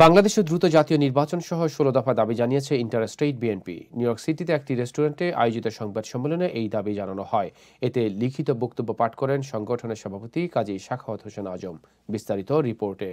বাংলাদেশে দ্রুত জাতীয় নির্বাচন সহ ১৬ দফা দাবি জানিয়েছে ইন্টারস্টেট বিএনপি। নিউ ইয়র্ক সিটিতে একটি রেস্টুরেন্টে আয়োজিত সংবাদ সম্মেলনে এই দাবি জানানো হয়। এতে লিখিত বক্তব্য পাঠ করেন সংগঠনের সভাপতি কাজী সাখাওয়াত হোসেন আজম। বিস্তারিত রিপোর্টে।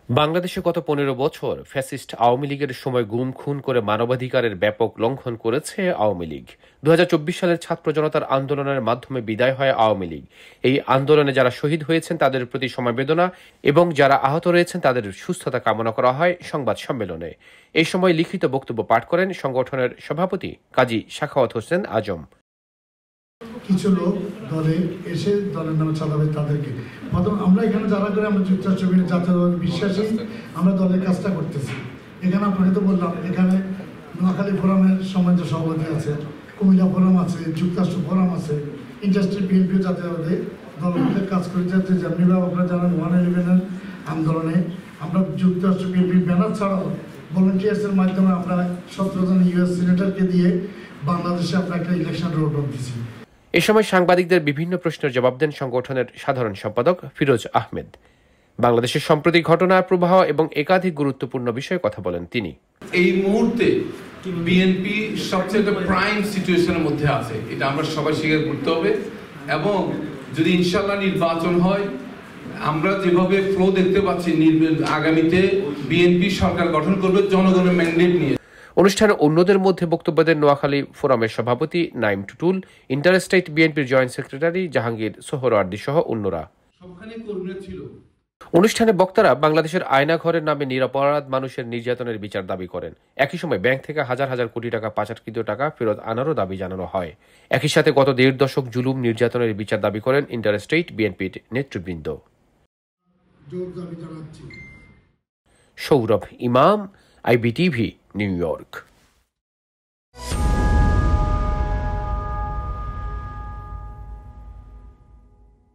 বাংলাদেশে গত ১৫ বছর ফ্যাসিস্ট আওয়ামী লীগের সময় গুম খুন করে মানবাধিকারের ব্যাপক লঙ্ঘন করেছে আওয়ামী লীগ। ২০২৪ সালের ছাত্র জনতার আন্দোলনের মাধ্যমে বিদায় হয় আওয়ামী লীগ। এই আন্দোলনে যারা শহীদ হয়েছেন তাদের প্রতি সমবেদনা এবং যারা আহত রয়েছেন তাদের সুস্থতা কামনা করা হয় সংবাদ সম্মেলনে। এই সময় লিখিত বক্তব্য পাঠ করেন সংগঠনের সভাপতি কাজী সাখাওয়াত হোসেন আজম। কিছু লোক দলে এসে দলের নামে চালাবে তাদেরকে। প্রথম আমরা এখানে যারা করে আমরা যুক্তরাষ্ট্র জাতীয় বিশ্বাসী, আমরা দলের কাজটা করতেছি। এখানে আপনাকে তো বললাম, এখানে নোয়াখালী ফোরামের সম্মানিত সভাপতি আছে, কুমিল্লা ফোরাম আছে, যুক্তরাষ্ট্র ফোরাম আছে, ইন্ডাস্ট্রি বিএনপি জাতীয়ভাবে দলের কাজ করে যাচ্ছে। যেমনিভাবে আপনারা জানেন 111-এর আন্দোলনে আমরা যুক্তরাষ্ট্র বিএনপির ব্যানার ছাড়াও ভলেন্টিয়ার্সের মাধ্যমে আমরা ১৭ জন ইউএস সিনেটরকে দিয়ে বাংলাদেশে আমরা একটা ইলেকশন রোড দিচ্ছি। এ সময় সাংবাদিকদের বিভিন্ন প্রশ্নের জবাব দেন সংগঠনের সাধারণ সম্পাদক ফিরোজ আহমেদ। বাংলাদেশের সাম্প্রতিক ঘটনার প্রবাহ এবং একাধিক গুরুত্বপূর্ণ বিষয়ে কথা বলেন তিনি। এই মুহূর্তে বিএনপি সবচেয়ে প্রাইম সিচুয়েশনের মধ্যে আছে, এটা আমরা সবাই স্বীকার করতে হবে। এবং যদি ইনশাল্লাহ নির্বাচন হয়, আমরা যেভাবে ফ্লো দেখতে পাচ্ছি, আগামীতে বিএনপি সরকার গঠন করবে জনগণের ম্যান্ডেট নিয়ে। অনুষ্ঠানে অন্যদের মধ্যে বক্তব্য দেন নোয়াখালী ফোরামের সভাপতি নাইম টুটুল, ইন্টারস্টেট বিএনপির জয়েন্ট সেক্রেটারি জাহাঙ্গীর সোহরাওয়ার্দী সহ অন্যরা। অনুষ্ঠানে বক্তারা বাংলাদেশের আয়নাঘরের নামে নিরপরাধ মানুষের নির্যাতনের বিচার দাবি করেন। একই সময় ব্যাংক থেকে হাজার হাজার কোটি টাকা পাচারকৃত টাকা ফেরত আনারও দাবি জানানো হয়। একই সাথে গত ১.৫ দশক জুলুম নির্যাতনের বিচার দাবি করেন ইন্টারস্টেট বিএনপির নেতৃবৃন্দ। সৌরভ ইমাম, আইবিটিভি, নিউ ইয়র্ক।